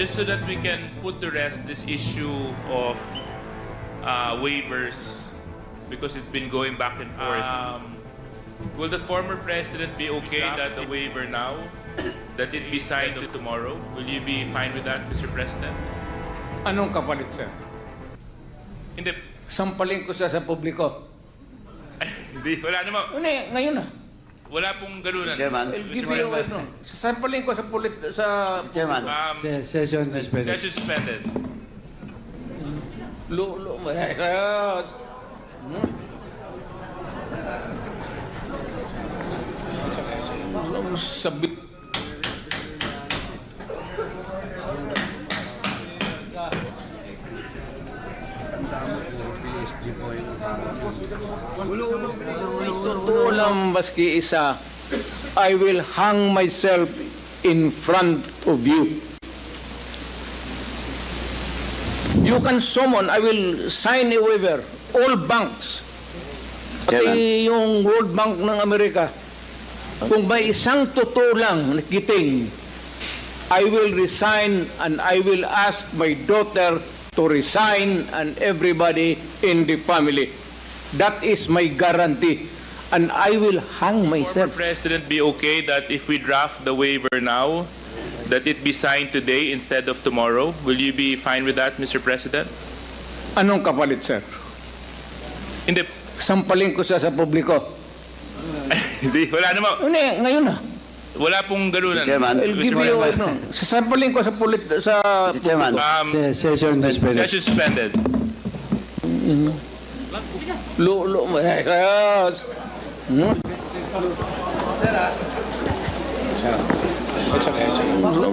just so that we can put to rest this issue of waivers, because it's been going back and forth. Will the former president be okay that the waiver now, that it be signed tomorrow? Will you be fine with that, Mr. President? Anong kapalit, sir? Hindi. Sampalin ko siya sa publiko. Hindi. Wala naman. Ngayon na. Wala pong ganunan. Chairman. I'll give you no. Sasampalin ko sa Chairman. Session suspended. Session suspended. Sabi. Totoo lang maski isa, I will hang myself in front of you. You can summon, I will sign a waiver, all banks. Pati yung World Bank ng Amerika, kung may isang totoo lang nakiting, I will resign and I will ask my daughter to resign and everybody in the family. That is my guarantee. And I will hang Former myself. President be okay that if we draft the waiver now, that it be signed today instead of tomorrow? Will you be fine with that, Mr. President? Anong kapalit, sir? Hindi. Sampalin ko siya sa publiko. Hindi. Wala naman. Ngayon na. Wala pong ganunan. Chairman. I'll give you no. Sasampalin ko sa Mr. Chairman. Session suspended. Session suspended.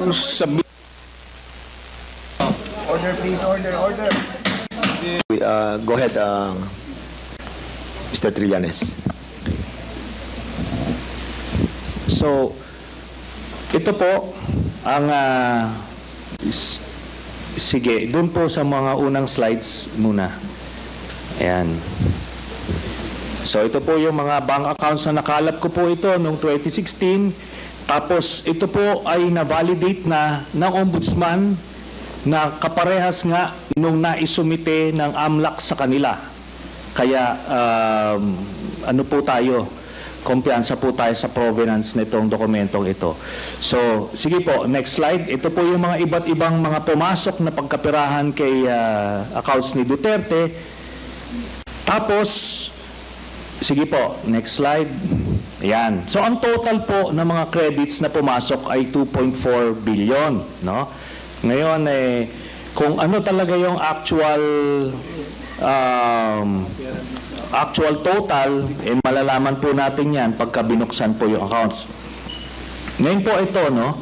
Sabi. Order, please. Order. Go ahead, Mr. Trillanes. So, ito po ang sige, doon po sa mga unang slides muna. Ayan. So, ito po yung mga bank accounts na nakalap ko po ito noong 2016. Tapos, ito po ay na-validate na ng Ombudsman na kaparehas nga nung naisumite ng AMLAC sa kanila. Kaya, ano po tayo? Kumpiyansa po tayo sa provenance nitong dokumentong ito. So, sige po, next slide. Ito po yung mga iba't ibang mga pumasok na pagkapirahan kay accounts ni Duterte. Tapos, sige po, next slide. Ayan. So, ang total po ng mga credits na pumasok ay 2.4 billion. No? Ngayon, kung ano talaga yung actual total, malalaman po natin yan pagka binuksan po yung accounts. Ngayon po ito, no?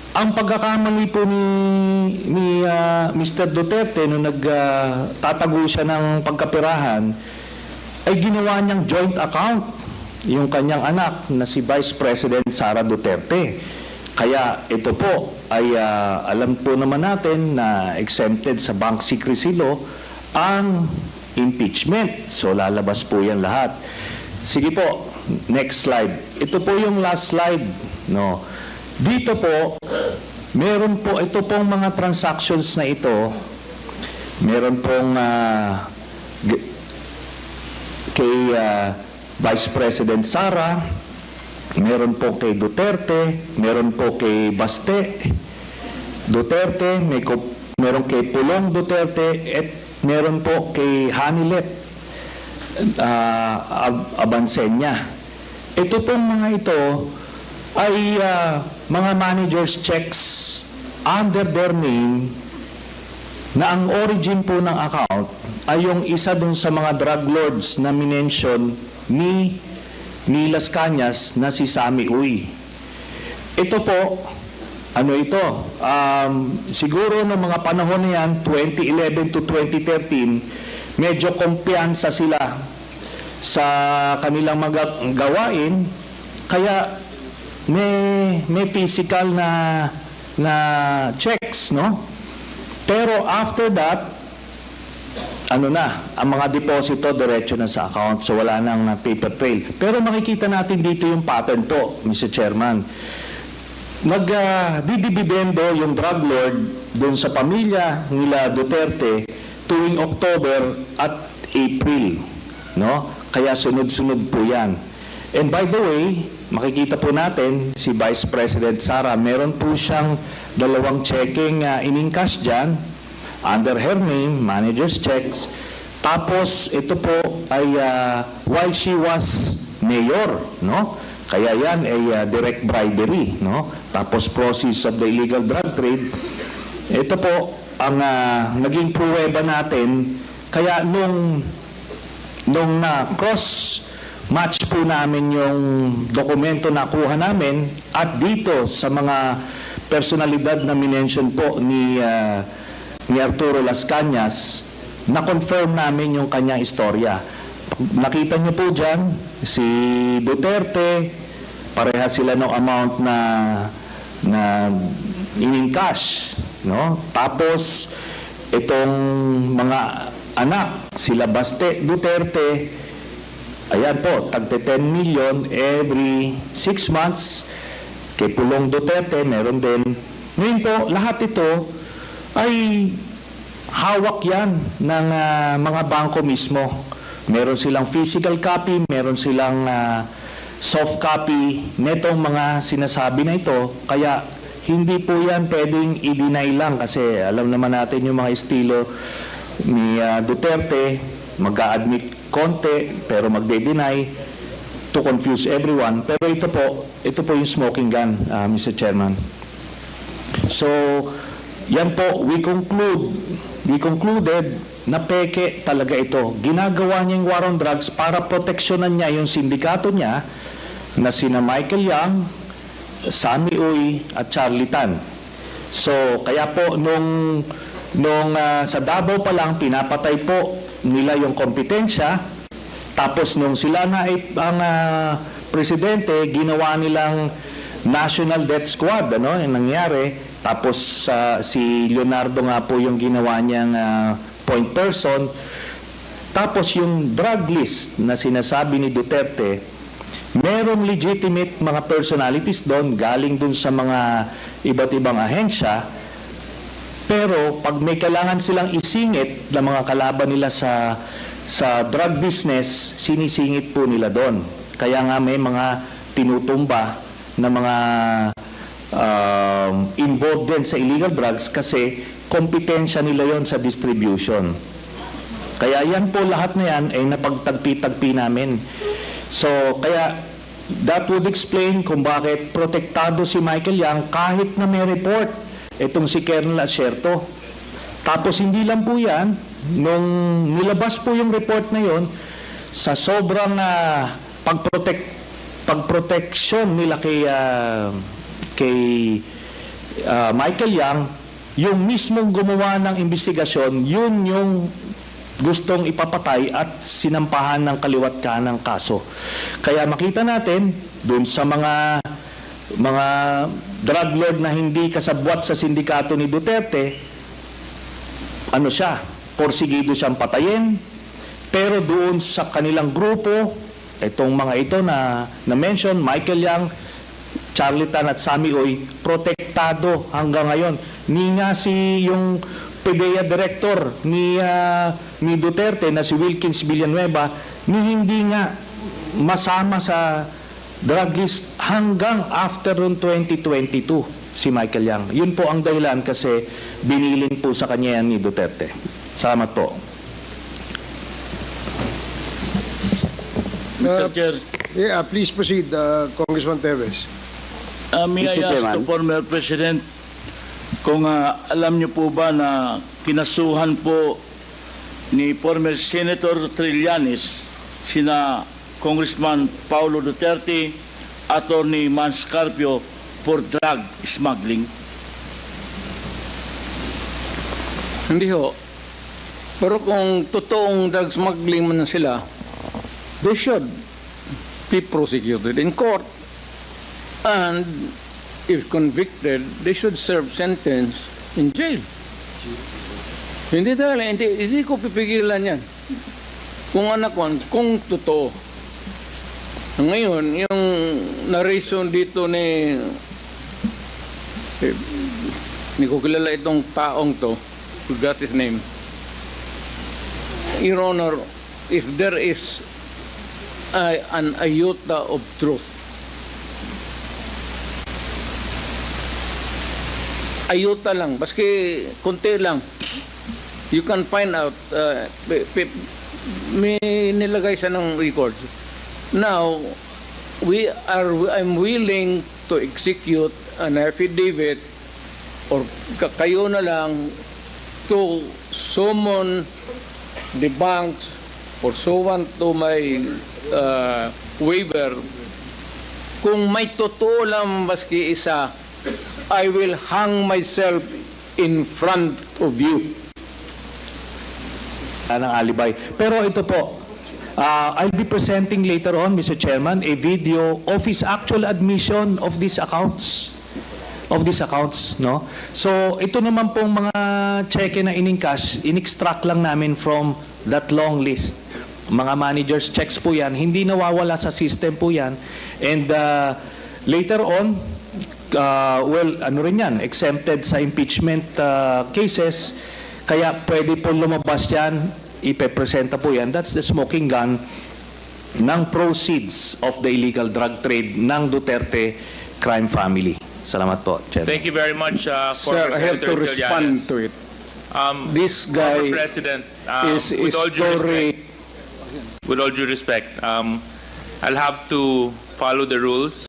Ang pagkakamali po ni Mr. Duterte nung nagtatago siya ng pagkapirahan, ay ginawa niyang joint account yung kanyang anak na si Vice President Sara Duterte. Kaya ito po ay alam po naman natin na exempted sa Bank Secrecy Law ang impeachment. So lalabas po yan lahat. Sige po, next slide. Ito po yung last slide, no. Dito po, meron po ito pong mga transactions na ito. Meron pong kay Vice President Sara, meron po kay Duterte, meron po kay Baste Duterte, meron kay Pulong Duterte, at meron po kay Hanilet Abansenya. Ito pong mga ito ay mga managers checks under their name na ang origin po ng account ay yung isa dun sa mga drug lords na minention ni Las Cañas na si Sammy Uy. Ito po, ano ito? Siguro ng mga panahon na yan, 2011 to 2013, medyo kumpiyansa sila sa kanilang mga gawain, kaya may physical na checks, no? Pero after that, ang mga deposito diretso na sa account, so wala nang paper trail. Pero makikita natin dito yung pattern po, Mr. Chairman. nagdidibidendo yung drug lord doon sa pamilya nila Duterte tuwing October at April, no? Kaya sunod-sunod po yan. And by the way, makikita po natin si Vice President Sara, meron po siyang 2 checking in-encash dyan under her name, manager's checks. Tapos ito po ay while she was mayor, no? Kaya yan ay direct bribery, no? Tapos proceeds of the illegal drug trade. Ito po ang naging pruweba natin. Kaya nung cross match po namin yung dokumento na kuha namin at dito sa mga personalidad na minention po ni Arturo Las Cañas, na-confirm namin yung kanyang istorya. Nakita niyo po dyan, si Duterte, pareha sila ng amount na in-encash, no? Tapos, itong mga anak, sila Baste Duterte, ayan po, tagte 10 million every 6 months. Kay Pulong Duterte, meron din. Ngayon po, lahat ito ay hawak yan ng mga bangko mismo. Meron silang physical copy, meron silang soft copy netong mga sinasabi na ito. Kaya hindi po yan pwedeng i-deny lang kasi alam naman natin yung mga estilo ni Duterte, mag-a-admit konti pero magde-deny to confuse everyone. Pero ito po yung smoking gun, Mr. Chairman. So, yan po, we concluded na peke talaga ito. Ginagawa niya yung war on drugs para proteksyonan niya yung sindikato niya na sina Michael Yang, Sammy Uy at Charlie Tan. So, kaya po nung sa Davao pa lang pinapatay po nila yung kompetensya. Tapos nung sila na ang presidente, ginawa nilang National Death Squad, ano, yung nangyari. Tapos si Leonardo nga po yung ginawa niyang point person. Tapos yung drug list na sinasabi ni Duterte, merong legitimate mga personalities doon, galing doon sa mga iba't ibang ahensya. Pero pag may kailangan silang isingit na mga kalaban nila sa drug business, sinisingit po nila doon. Kaya nga may mga tinutumba na mga involved din sa illegal drugs kasi kompetensya nila yon sa distribution. Kaya yan po, lahat na yan ay napagtagpi-tagpi namin. So, kaya that would explain kung bakit protektado si Michael Yang kahit na may report itong si Colonel Asierto. Tapos hindi lang po yan, nung nilabas po yung report na yon, sa sobrang pagproteksyon nila kay Michael Yang, yung mismong gumawa ng investigasyon, yun yung gustong ipapatay at sinampahan ng kaliwat kanang kaso. Kaya makita natin dun sa mga drug lord na hindi kasabwat sa sindikato ni Duterte, ano siya, porsigido siyang patayin. Pero doon sa kanilang grupo, itong mga ito na mention, Michael Yang, Charlie Tan at Sammy Uy, protektado hanggang ngayon. Ni nga si yung PDEA director ni Duterte na si Wilkins Villanueva, ni hindi nga masama sa drug list hanggang after 2022 si Michael Yang. Yun po ang dahilan kasi binilin po sa kanya yan ni Duterte. Salamat po. Mr. Chair. Yeah, please proceed, Congressman Teves. May I ask the former President kung alam niyo po ba na kinasuhan po ni former Senator Trillanes sina Congressman Paulo Duterte, Attorney Mans Carpio for drug smuggling? Hindi ho. Pero kung totoong drug smuggling man sila, they should be prosecuted in court. And if convicted, they should serve sentence in jail. Hindi ko pipigilan yan. Kung totoo. Ngayon, yung narration dito ni Hindi ko kilala itong taong to. Forgot his name. Your Honor, if there is an iota of truth, iota lang, baski konti lang, you can find out, may nilagay siya ng records. Now, I'm willing to execute an affidavit or kayo na lang to summon the banks pursuant to my waiver. Kung may totoo lang maski isa, I will hang myself in front of you. Ng alibay. Pero ito po, I'll be presenting later on, Mr. Chairman, a video of his actual admission of these accounts. No? So, ito naman pong mga cheque na in-encash, in-extract lang namin from that long list. Mga managers' checks po yan, hindi nawawala sa system po yan. And later on, ano rin yan, exempted sa impeachment cases, kaya pwede po lumabas yan, ipepresenta po yan. That's the smoking gun ng proceeds of the illegal drug trade ng Duterte crime family. Salamat po, Chairman. Thank you very much, Sir, I have to Senator respond Trillanes. to it. This Former guy President, is with all due respect, I'll have to follow the rules.